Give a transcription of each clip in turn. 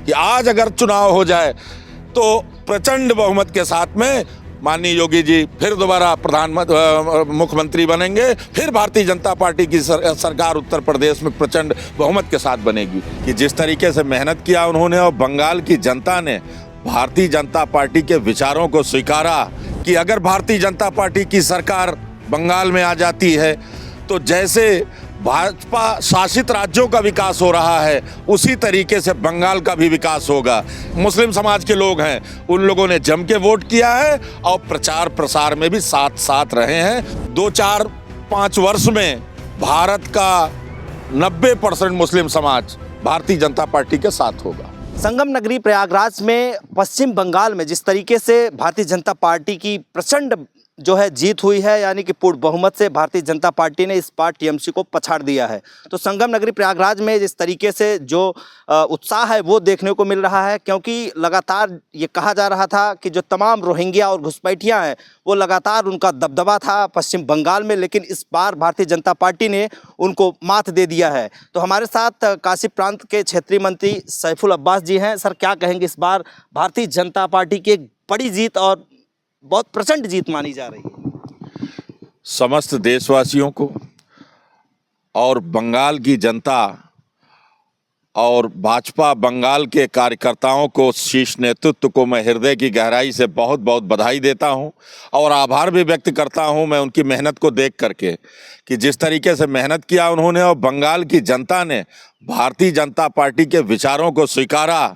कि आज अगर चुनाव हो जाए तो प्रचंड बहुमत के साथ में माननीय योगी जी फिर दोबारा मुख्यमंत्री बनेंगे, फिर भारतीय जनता पार्टी की सरकार उत्तर प्रदेश में प्रचंड बहुमत के साथ बनेगी। कि जिस तरीके से मेहनत किया उन्होंने और बंगाल की जनता ने भारतीय जनता पार्टी के विचारों को स्वीकारा कि अगर भारतीय जनता पार्टी की सरकार बंगाल में आ जाती है तो जैसे भाजपा शासित राज्यों का विकास हो रहा है उसी तरीके से बंगाल का भी विकास होगा। मुस्लिम समाज के लोग हैं, उन लोगों ने जम के वोट किया है और प्रचार प्रसार में भी साथ साथ रहे हैं। 2-4-5 वर्ष में भारत का 90% मुस्लिम समाज भारतीय जनता पार्टी के साथ होगा। संगम नगरी प्रयागराज में पश्चिम बंगाल में जिस तरीके से भारतीय जनता पार्टी की प्रचंड जो है जीत हुई है, यानी कि पूर्ण बहुमत से भारतीय जनता पार्टी ने इस बार टीएमसी को पछाड़ दिया है, तो संगम नगरी प्रयागराज में जिस तरीके से जो उत्साह है वो देखने को मिल रहा है। क्योंकि लगातार ये कहा जा रहा था कि जो तमाम रोहिंग्या और घुसपैठियाँ हैं वो लगातार उनका दबदबा था पश्चिम बंगाल में, लेकिन इस बार भारतीय जनता पार्टी ने उनको मात दे दिया है। तो हमारे साथ काशी प्रांत के क्षेत्रीय मंत्री सैफुल अब्बास जी हैं। सर, क्या कहेंगे, इस बार भारतीय जनता पार्टी की एक बड़ी जीत और बहुत प्रचंड जीत मानी जा रही है। समस्त देशवासियों को और बंगाल की जनता और भाजपा बंगाल के कार्यकर्ताओं को, शीर्ष नेतृत्व को मैं हृदय की गहराई से बहुत बहुत बधाई देता हूं और आभार भी व्यक्त करता हूं मैं उनकी मेहनत को देख करके कि जिस तरीके से मेहनत किया उन्होंने और बंगाल की जनता ने भारतीय जनता पार्टी के विचारों को स्वीकारा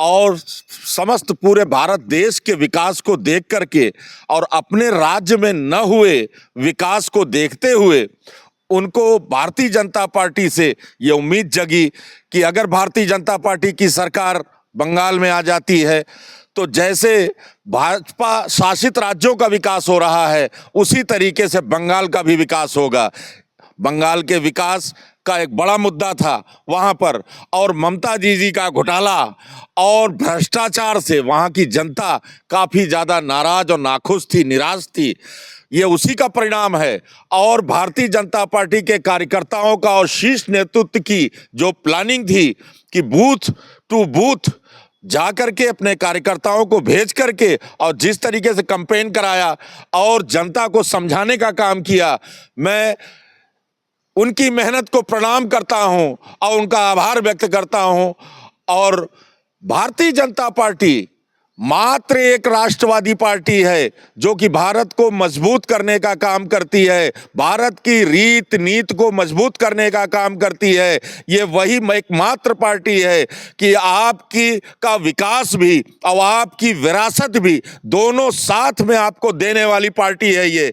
और समस्त पूरे भारत देश के विकास को देख करके और अपने राज्य में न हुए विकास को देखते हुए उनको भारतीय जनता पार्टी से ये उम्मीद जगी कि अगर भारतीय जनता पार्टी की सरकार बंगाल में आ जाती है तो जैसे भाजपा शासित राज्यों का विकास हो रहा है उसी तरीके से बंगाल का भी विकास होगा। बंगाल के विकास का एक बड़ा मुद्दा था वहाँ पर, और ममता जी का घोटाला और भ्रष्टाचार से वहाँ की जनता काफ़ी ज़्यादा नाराज और नाखुश थी, निराश थी। ये उसी का परिणाम है। और भारतीय जनता पार्टी के कार्यकर्ताओं का और शीर्ष नेतृत्व की जो प्लानिंग थी कि बूथ टू बूथ जा करके अपने कार्यकर्ताओं को भेज करके और जिस तरीके से कैंपेन कराया और जनता को समझाने का काम किया, मैं उनकी मेहनत को प्रणाम करता हूं और उनका आभार व्यक्त करता हूं। और भारतीय जनता पार्टी मात्र एक राष्ट्रवादी पार्टी है जो कि भारत को मजबूत करने का काम करती है, भारत की रीत नीति को मजबूत करने का काम करती है। ये वही एकमात्र पार्टी है कि आपकी का विकास भी और आपकी विरासत भी दोनों साथ में आपको देने वाली पार्टी है ये।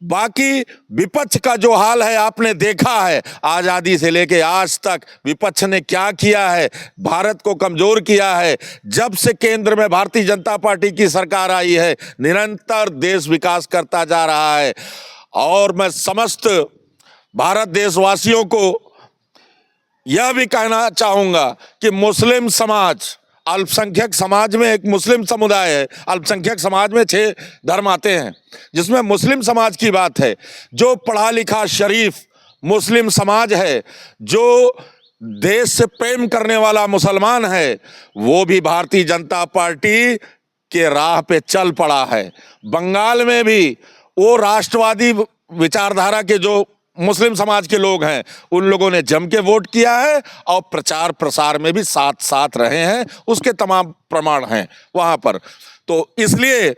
बाकी विपक्ष का जो हाल है आपने देखा है, आज़ादी से लेके आज तक विपक्ष ने क्या किया है, भारत को कमज़ोर किया है। जब से केंद्र में भारतीय जनता पार्टी की सरकार आई है निरंतर देश विकास करता जा रहा है। और मैं समस्त भारत देशवासियों को यह भी कहना चाहूँगा कि मुस्लिम समाज, अल्पसंख्यक समाज में एक मुस्लिम समुदाय है, अल्पसंख्यक समाज में 6 धर्म आते हैं जिसमें मुस्लिम समाज की बात है। जो पढ़ा लिखा शरीफ मुस्लिम समाज है, जो देश से प्रेम करने वाला मुसलमान है, वो भी भारतीय जनता पार्टी के राह पे चल पड़ा है। बंगाल में भी वो राष्ट्रवादी विचारधारा के जो मुस्लिम समाज के लोग हैं उन लोगों ने जम के वोट किया है और प्रचार प्रसार में भी साथ साथ रहे हैं, उसके तमाम प्रमाण हैं वहाँ पर। तो इसलिए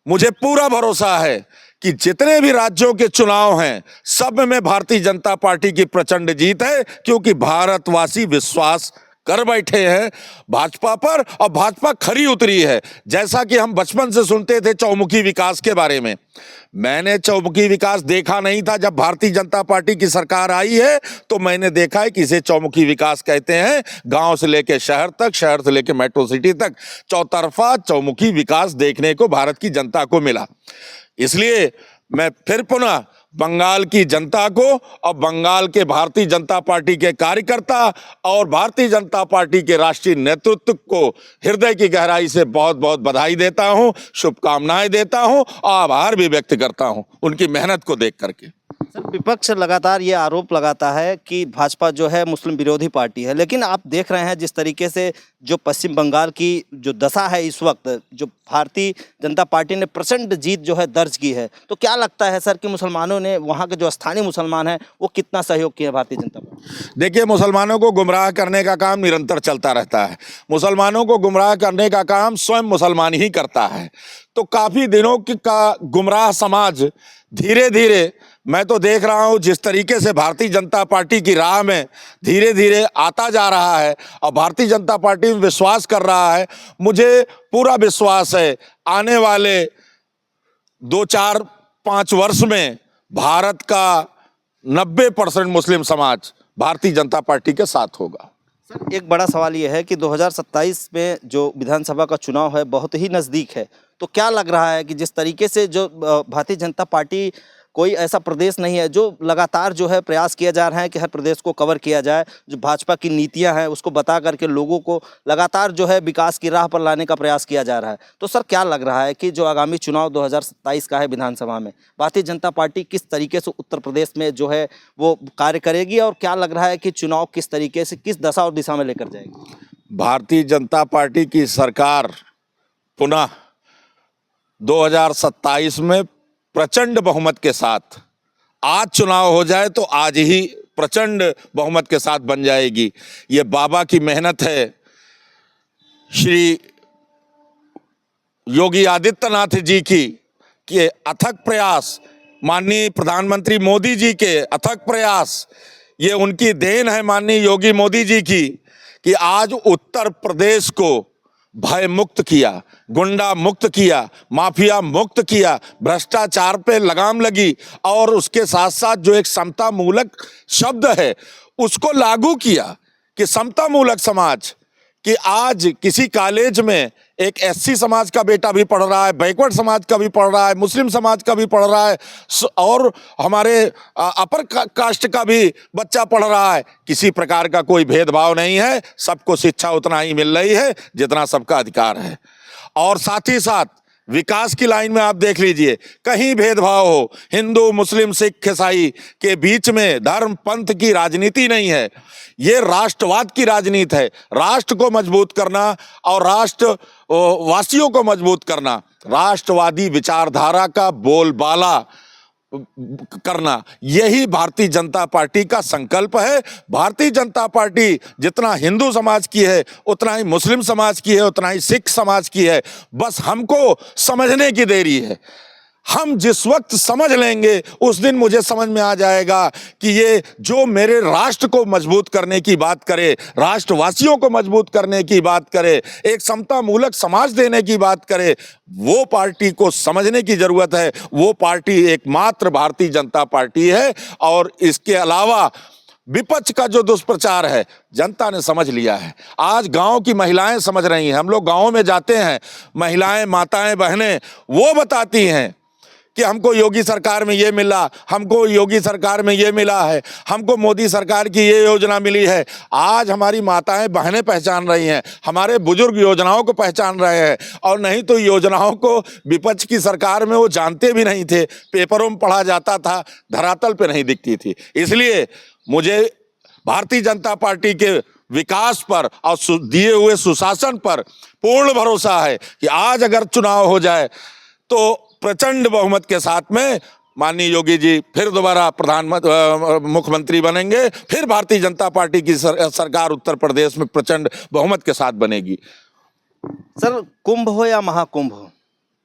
मुझे पूरा भरोसा है कि जितने भी राज्यों के चुनाव हैं सब में भारतीय जनता पार्टी की प्रचंड जीत है, क्योंकि भारतवासी विश्वास कर बैठे हैं भाजपा पर और भाजपा खरी उतरी है। जैसा कि हम बचपन से सुनते थे चौमुखी विकास के बारे में, मैंने चौमुखी विकास देखा नहीं था। जब भारतीय जनता पार्टी की सरकार आई है तो मैंने देखा है कि इसे चौमुखी विकास कहते हैं। गांव से लेकर शहर तक, शहर से लेकर मेट्रो सिटी तक चौतरफा चौमुखी विकास देखने को भारत की जनता को मिला। इसलिए मैं फिर पुनः बंगाल की जनता को और बंगाल के भारतीय जनता पार्टी के कार्यकर्ता और भारतीय जनता पार्टी के राष्ट्रीय नेतृत्व को हृदय की गहराई से बहुत बहुत बधाई देता हूं, शुभकामनाएं देता हूं और आभार भी व्यक्त करता हूं उनकी मेहनत को देख करके। सर, विपक्ष लगातार ये आरोप लगाता है कि भाजपा जो है मुस्लिम विरोधी पार्टी है, लेकिन आप देख रहे हैं जिस तरीके से जो पश्चिम बंगाल की जो दशा है इस वक्त, जो भारतीय जनता पार्टी ने प्रचंड जीत जो है दर्ज की है, तो क्या लगता है सर कि मुसलमानों ने, वहाँ के जो स्थानीय मुसलमान हैं, वो कितना सहयोग किया भारतीय जनता पार्टी? देखिए, मुसलमानों को गुमराह करने का काम निरंतर चलता रहता है। मुसलमानों को गुमराह करने का काम स्वयं मुसलमान ही करता है। तो काफ़ी दिनों का गुमराह समाज धीरे धीरे, मैं तो देख रहा हूँ जिस तरीके से भारतीय जनता पार्टी की राह में धीरे धीरे आता जा रहा है और भारतीय जनता पार्टी में विश्वास कर रहा है। मुझे पूरा विश्वास है आने वाले 2-4-5 वर्ष में भारत का 90% मुस्लिम समाज भारतीय जनता पार्टी के साथ होगा। सर, एक बड़ा सवाल ये है कि 2027 में जो विधानसभा का चुनाव है बहुत ही नज़दीक है, तो क्या लग रहा है कि जिस तरीके से जो भारतीय जनता पार्टी, कोई ऐसा प्रदेश नहीं है जो लगातार जो है प्रयास किया जा रहा है कि हर प्रदेश को कवर किया जाए, जो भाजपा की नीतियां हैं उसको बता करके लोगों को लगातार जो है विकास की राह पर लाने का प्रयास किया जा रहा है, तो सर क्या लग रहा है कि जो आगामी चुनाव 2027 का है विधानसभा में, भारतीय जनता पार्टी किस तरीके से उत्तर प्रदेश में जो है वो कार्य करेगी, और क्या लग रहा है कि चुनाव किस तरीके से, किस दशा और दिशा में लेकर जाएगी? भारतीय जनता पार्टी की सरकार पुनः 2027 में प्रचंड बहुमत के साथ, आज चुनाव हो जाए तो आज ही प्रचंड बहुमत के साथ बन जाएगी। ये बाबा की मेहनत है, श्री योगी आदित्यनाथ जी की के अथक प्रयास, माननीय प्रधानमंत्री मोदी जी के अथक प्रयास, ये उनकी देन है माननीय योगी मोदी जी की कि आज उत्तर प्रदेश को भय मुक्त किया, गुंडा मुक्त किया, माफिया मुक्त किया, भ्रष्टाचार पे लगाम लगी और उसके साथ साथ जो एक समता मूलक शब्द है उसको लागू किया कि समता मूलक समाज, कि आज किसी कॉलेज में एक एससी समाज का बेटा भी पढ़ रहा है, बैकवर्ड समाज का भी पढ़ रहा है, मुस्लिम समाज का भी पढ़ रहा है और हमारे अपर कास्ट का भी बच्चा पढ़ रहा है। किसी प्रकार का कोई भेदभाव नहीं है, सबको शिक्षा उतना ही मिल रही है जितना सबका अधिकार है। और साथ ही साथ विकास की लाइन में आप देख लीजिए, कहीं भेदभाव हो, हिंदू मुस्लिम सिख ईसाई के बीच में धर्म पंथ की राजनीति नहीं है, ये राष्ट्रवाद की राजनीति है। राष्ट्र को मजबूत करना और राष्ट्र वासियों को मजबूत करना, राष्ट्रवादी विचारधारा का बोलबाला करना, यही भारतीय जनता पार्टी का संकल्प है। भारतीय जनता पार्टी जितना हिंदू समाज की है उतना ही मुस्लिम समाज की है, उतना ही सिख समाज की है। बस हमको समझने की देरी है। हम जिस वक्त समझ लेंगे उस दिन मुझे समझ में आ जाएगा कि ये जो मेरे राष्ट्र को मजबूत करने की बात करे, राष्ट्रवासियों को मजबूत करने की बात करे, एक समता मूलक समाज देने की बात करे, वो पार्टी को समझने की जरूरत है। वो पार्टी एकमात्र भारतीय जनता पार्टी है। और इसके अलावा विपक्ष का जो दुष्प्रचार है जनता ने समझ लिया है। आज गांव की महिलाएं समझ रही हैं। हम लोग गांव में जाते हैं, महिलाएं, माताएं, बहनें वो बताती हैं कि हमको योगी सरकार में ये मिला, हमको योगी सरकार में ये मिला है, हमको मोदी सरकार की ये योजना मिली है। आज हमारी माताएं बहनें पहचान रही हैं, हमारे बुजुर्ग योजनाओं को पहचान रहे हैं। और नहीं तो योजनाओं को विपक्ष की सरकार में वो जानते भी नहीं थे, पेपरों में पढ़ा जाता था, धरातल पे नहीं दिखती थी। इसलिए मुझे भारतीय जनता पार्टी के विकास पर और दिए हुए सुशासन पर पूर्ण भरोसा है कि आज अगर चुनाव हो जाए तो प्रचंड बहुमत के साथ में माननीय योगी जी फिर दोबारा मुख्यमंत्री बनेंगे, फिर भारतीय जनता पार्टी की सरकार उत्तर प्रदेश में प्रचंड बहुमत के साथ बनेगी। सर, कुंभ हो या महाकुंभ हो,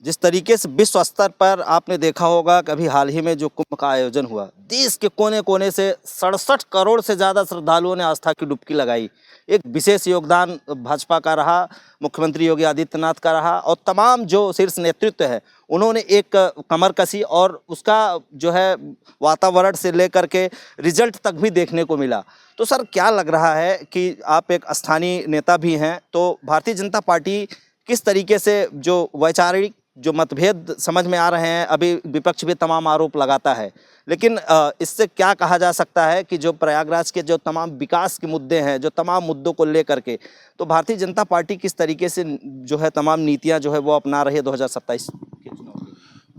जिस तरीके से विश्व स्तर पर आपने देखा होगा कि अभी हाल ही में जो कुंभ का आयोजन हुआ, देश के कोने कोने से 67 करोड़ से ज़्यादा श्रद्धालुओं ने आस्था की डुबकी लगाई। एक विशेष योगदान भाजपा का रहा, मुख्यमंत्री योगी आदित्यनाथ का रहा, और तमाम जो शीर्ष नेतृत्व है उन्होंने एक कमर कसी, और उसका जो है वातावरण से लेकर के रिजल्ट तक भी देखने को मिला। तो सर क्या लग रहा है कि आप एक स्थानीय नेता भी हैं, तो भारतीय जनता पार्टी किस तरीके से जो वैचारिक जो मतभेद समझ में आ रहे हैं, अभी विपक्ष भी तमाम आरोप लगाता है, लेकिन इससे क्या कहा जा सकता है कि जो प्रयागराज के जो तमाम विकास के मुद्दे हैं, जो तमाम मुद्दों को लेकर के, तो भारतीय जनता पार्टी किस तरीके से जो है तमाम नीतियां जो है वो अपना रही है 2027 के चुनाव?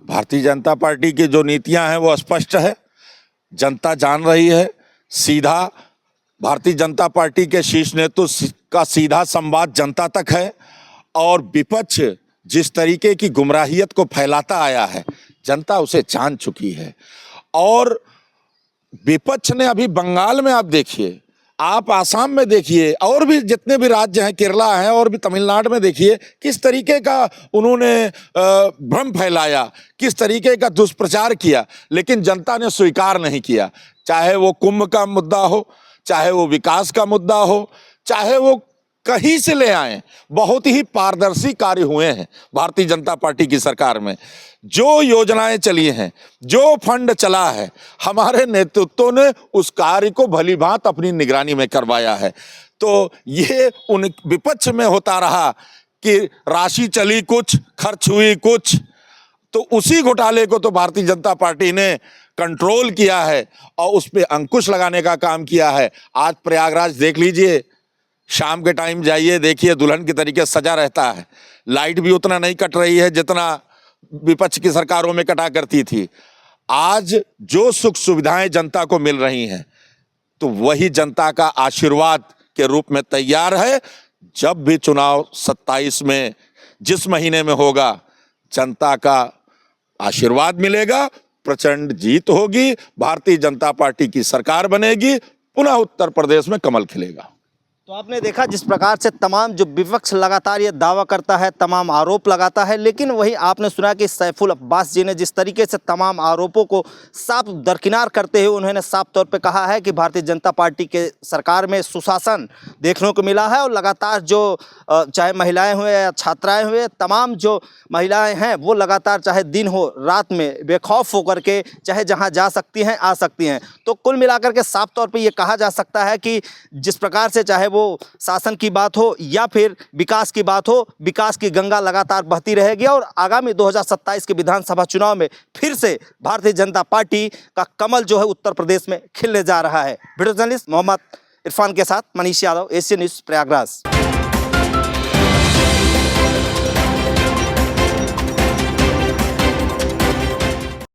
भारतीय जनता पार्टी की जो नीतियां हैं वो स्पष्ट है। जनता जान रही है। सीधा भारतीय जनता पार्टी के शीर्ष नेतृत्व का सीधा संवाद जनता तक है और विपक्ष जिस तरीके की गुमराहियत को फैलाता आया है जनता उसे जान चुकी है। और विपक्ष ने अभी बंगाल में आप देखिए, आप आसाम में देखिए, और भी जितने भी राज्य हैं, केरला हैं और भी तमिलनाडु में देखिए, किस तरीके का उन्होंने भ्रम फैलाया, किस तरीके का दुष्प्रचार किया, लेकिन जनता ने स्वीकार नहीं किया। चाहे वो कुंभ का मुद्दा हो, चाहे वो विकास का मुद्दा हो, चाहे वो कहीं से ले आए, बहुत ही पारदर्शी कार्य हुए हैं भारतीय जनता पार्टी की सरकार में। जो योजनाएं चली हैं, जो फंड चला है, हमारे नेतृत्व ने उस कार्य को भलीभांत अपनी निगरानी में करवाया है। तो ये उन विपक्ष में होता रहा कि राशि चली कुछ, खर्च हुई कुछ, तो उसी घोटाले को तो भारतीय जनता पार्टी ने कंट्रोल किया है और उस पर अंकुश लगाने का काम किया है। आज प्रयागराज देख लीजिए, शाम के टाइम जाइए, देखिए दुल्हन की तरीके सजा रहता है। लाइट भी उतना नहीं कट रही है जितना विपक्ष की सरकारों में कटा करती थी। आज जो सुख सुविधाएं जनता को मिल रही हैं तो वही जनता का आशीर्वाद के रूप में तैयार है। जब भी चुनाव 27 में जिस महीने में होगा, जनता का आशीर्वाद मिलेगा, प्रचंड जीत होगी, भारतीय जनता पार्टी की सरकार बनेगी, पुनः उत्तर प्रदेश में कमल खिलेगा। तो आपने देखा जिस प्रकार से तमाम जो विपक्ष लगातार ये दावा करता है, तमाम आरोप लगाता है, लेकिन वही आपने सुना कि सैफुल अब्बास जी ने जिस तरीके से तमाम आरोपों को साफ दरकिनार करते हुए उन्होंने साफ तौर पे कहा है कि भारतीय जनता पार्टी के सरकार में सुशासन देखने को मिला है और लगातार जो चाहे महिलाएं हुए या छात्राएं हुए, तमाम जो महिलाएं हैं वो लगातार चाहे दिन हो रात में बेखौफ होकर के चाहे जहाँ जा सकती हैं आ सकती हैं। तो कुल मिलाकर के साफ तौर पर ये कहा जा सकता है कि जिस प्रकार से चाहे वो शासन की बात हो या फिर विकास की बात हो, विकास की गंगा लगातार बहती रहेगी और आगामी 2027 के विधानसभा चुनाव में फिर से भारतीय जनता पार्टी का कमल जो है उत्तर प्रदेश में खिलने जा रहा है। वीडियो जर्नलिस्ट मोहम्मद इरफान के साथ मनीष यादव, एशियन न्यूज़, प्रयागराज।